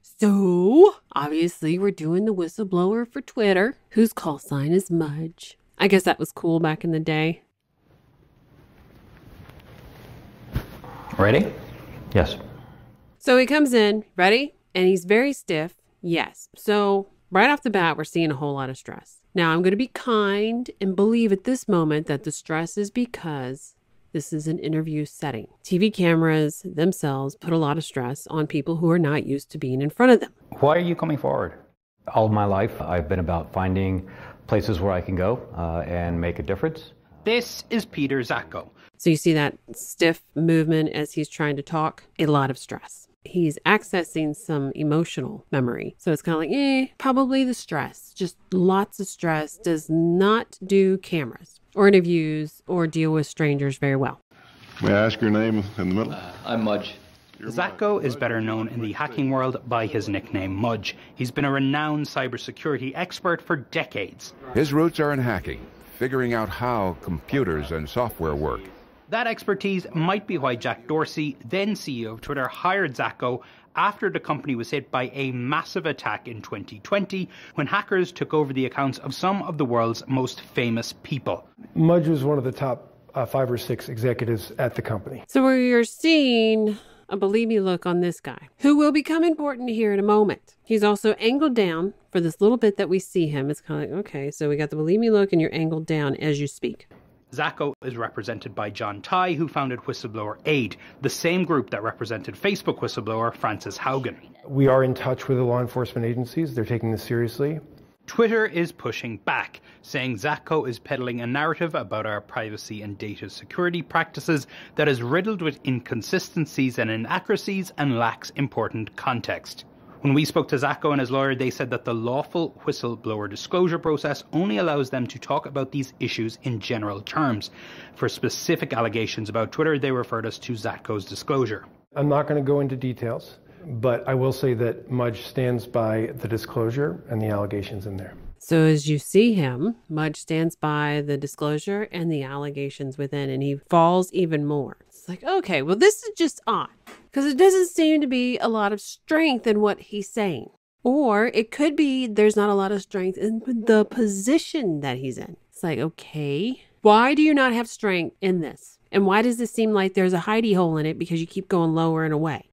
So, obviously, we're doing the whistleblower for Twitter, whose call sign is Mudge. I guess that was cool back in the day. Ready? Yes. So he comes in, ready? And he's very stiff. Yes. So right off the bat, we're seeing a whole lot of stress. Now, I'm going to be kind and believe at this moment that the stress is because this is an interview setting. TV cameras themselves put a lot of stress on people who are not used to being in front of them. Why are you coming forward? All of my life, I've been about finding places where I can go and make a difference. This is Peter Zacko. So you see that stiff movement as he's trying to talk? A lot of stress. He's accessing some emotional memory. So it's kind of like, probably the stress. Just lots of stress. Does not do cameras or interviews or deal with strangers very well. May I ask your name in the middle? I'm Mudge. Zacko is better known in the hacking world by his nickname Mudge. He's been a renowned cybersecurity expert for decades. His roots are in hacking, figuring out how computers and software work. That expertise might be why Jack Dorsey, then CEO of Twitter, hired Zacko after the company was hit by a massive attack in 2020 when hackers took over the accounts of some of the world's most famous people. Mudge was one of the top 5 or 6 executives at the company. So we're seeing a believe me look on this guy, who will become important here in a moment. He's also angled down for this little bit that we see him. It's kind of like, okay, so we got the believe me look and you're angled down as you speak. Zacko is represented by John Tai, who founded Whistleblower Aid, the same group that represented Facebook whistleblower Frances Haugen. We are in touch with the law enforcement agencies. They're taking this seriously. Twitter is pushing back, saying Zacko is peddling a narrative about our privacy and data security practices that is riddled with inconsistencies and inaccuracies and lacks important context. When we spoke to Zacko and his lawyer, they said that the lawful whistleblower disclosure process only allows them to talk about these issues in general terms. For specific allegations about Twitter, they referred us to Zacko's disclosure. I'm not going to go into details, but I will say that Mudge stands by the disclosure and the allegations in there. So as you see him, Mudge stands by the disclosure and the allegations within, and he falls even more. It's like, okay, well, this is just odd because it doesn't seem to be a lot of strength in what he's saying. Or it could be there's not a lot of strength in the position that he's in. It's like, okay, why do you not have strength in this? And why does it seem like there's a hidey hole in it because you keep going lower and away?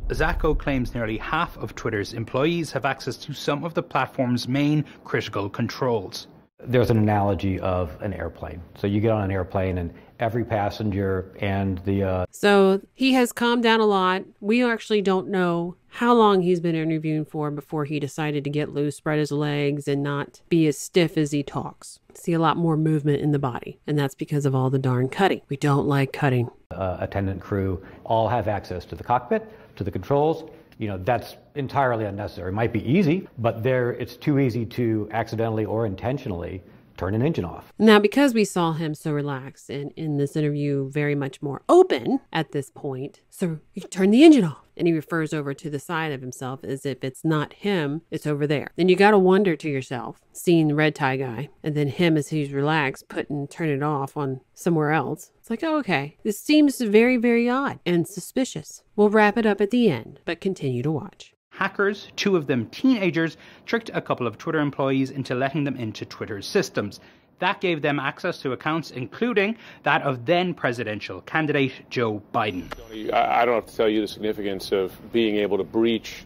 Zacko claims nearly half of Twitter's employees have access to some of the platform's main critical controls. There's an analogy of an airplane. So you get on an airplane and every passenger and the... So he has calmed down a lot. We actually don't know how long he's been interviewing for before he decided to get loose, spread his legs, and not be as stiff as he talks. See a lot more movement in the body, and that's because of all the darn cutting. We don't like cutting. Attendant crew all have access to the cockpit, to the controls. You know, that's entirely unnecessary. It might be easy, but it's too easy to accidentally or intentionally turn an engine off. Now, because we saw him so relaxed and in this interview very much more open at this point, so you turn the engine off. And he refers over to the side of himself as if it's not him, it's over there. Then you got to wonder to yourself, seeing the red tie guy, and then him as he's relaxed, turn it off on somewhere else. It's like, oh, okay, this seems very, very odd and suspicious. We'll wrap it up at the end, but continue to watch. Hackers, 2 of them teenagers, tricked a couple of Twitter employees into letting them into Twitter's systems. That gave them access to accounts, including that of then presidential candidate Joe Biden. I don't have to tell you the significance of being able to breach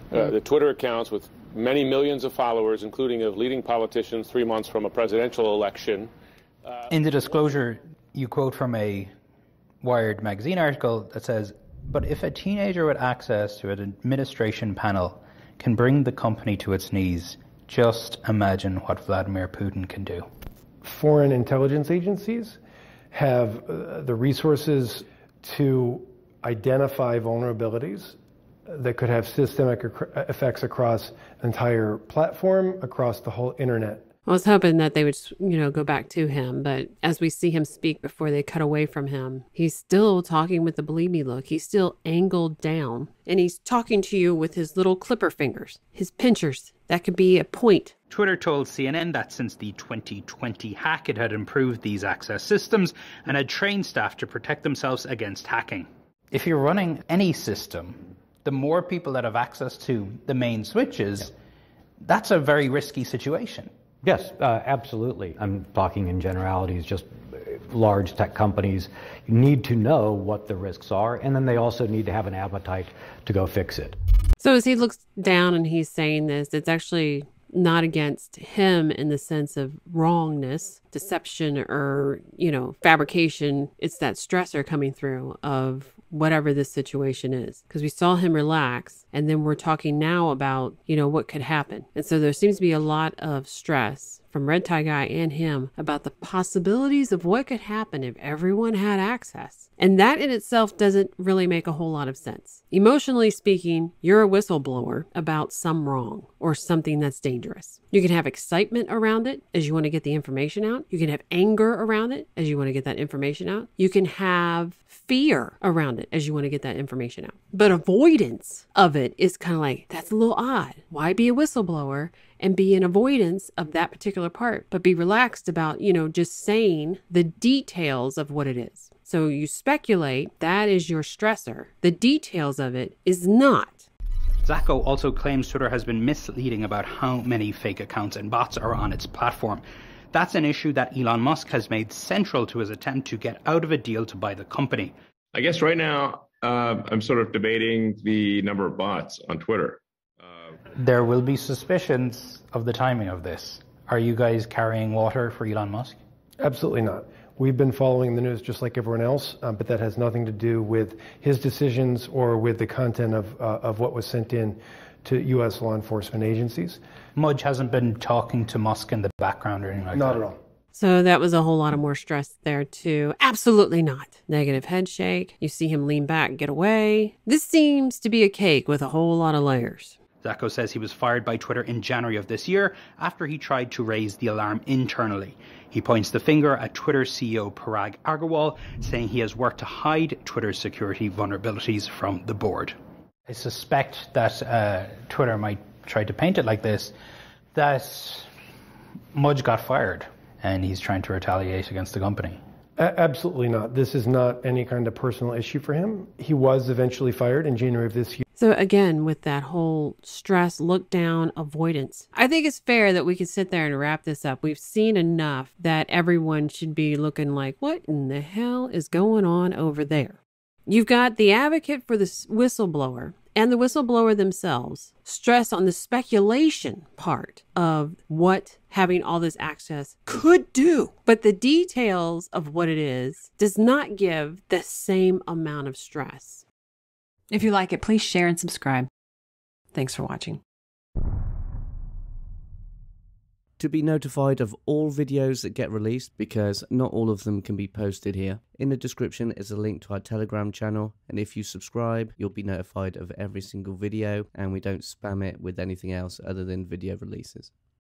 the Twitter accounts with many millions of followers, including of leading politicians 3 months from a presidential election. In the disclosure, you quote from a Wired magazine article that says, "But if a teenager with access to an administration panel can bring the company to its knees, just imagine what Vladimir Putin can do." Foreign intelligence agencies have the resources to identify vulnerabilities that could have systemic effects across the entire platform, across the whole internet. I was hoping that they would, go back to him, but as we see him speak before they cut away from him, he's still talking with the believe me look. He's still angled down, and he's talking to you with his little clipper fingers, his pinchers. That could be a point. Twitter told CNN that since the 2020 hack, it had improved these access systems and had trained staff to protect themselves against hacking. If you're running any system, The more people that have access to the main switches, that's a very risky situation. Yes, absolutely. I'm talking in generalities, just large tech companies need to know what the risks are, and then they also need to have an appetite to go fix it. So as he looks down and he's saying this, it's actually not against him in the sense of wrongness, deception, or, fabrication. It's that stressor coming through of whatever this situation is. Because we saw him relax, and then we're talking now about, what could happen. And so there seems to be a lot of stress from Red Tie Guy and him about the possibilities of what could happen if everyone had access. And that in itself doesn't really make a whole lot of sense. Emotionally speaking, you're a whistleblower about some wrong or something that's dangerous. You can have excitement around it as you want to get the information out. You can have anger around it as you want to get that information out. You can have fear around it as you want to get that information out. But avoidance of it is kind of like, that's a little odd. Why be a whistleblower and be in avoidance of that particular part, but be relaxed about, just saying the details of what it is. So you speculate that is your stressor. The details of it is not. Zacko also claims Twitter has been misleading about how many fake accounts and bots are on its platform. That's an issue that Elon Musk has made central to his attempt to get out of a deal to buy the company. I guess right now I'm sort of debating the number of bots on Twitter. There will be suspicions of the timing of this. Are you guys carrying water for Elon Musk? Absolutely not. We've been following the news just like everyone else, but that has nothing to do with his decisions or with the content of what was sent in to U.S. law enforcement agencies. Mudge hasn't been talking to Musk in the background or anything like that? Not at all. So that was a whole lot of more stress there too. Absolutely not. Negative head shake. You see him lean back, get away. This seems to be a cake with a whole lot of layers. Zacko says he was fired by Twitter in January of this year after he tried to raise the alarm internally. He points the finger at Twitter CEO Parag Agrawal, saying he has worked to hide Twitter's security vulnerabilities from the board. I suspect that Twitter might try to paint it like this, that Mudge got fired and he's trying to retaliate against the company. Absolutely not. This is not any kind of personal issue for him. He was eventually fired in January of this year. So again, with that whole stress, look down, avoidance, I think it's fair that we can sit there and wrap this up. We've seen enough that everyone should be looking like, what in the hell is going on over there? You've got the advocate for the whistleblower and the whistleblower themselves stress on the speculation part of what having all this access could do. But the details of what it is does not give the same amount of stress. If you like it, please share and subscribe. Thanks for watching. To be notified of all videos that get released, because not all of them can be posted here, in the description is a link to our Telegram channel, and if you subscribe, you'll be notified of every single video, and we don't spam it with anything else other than video releases.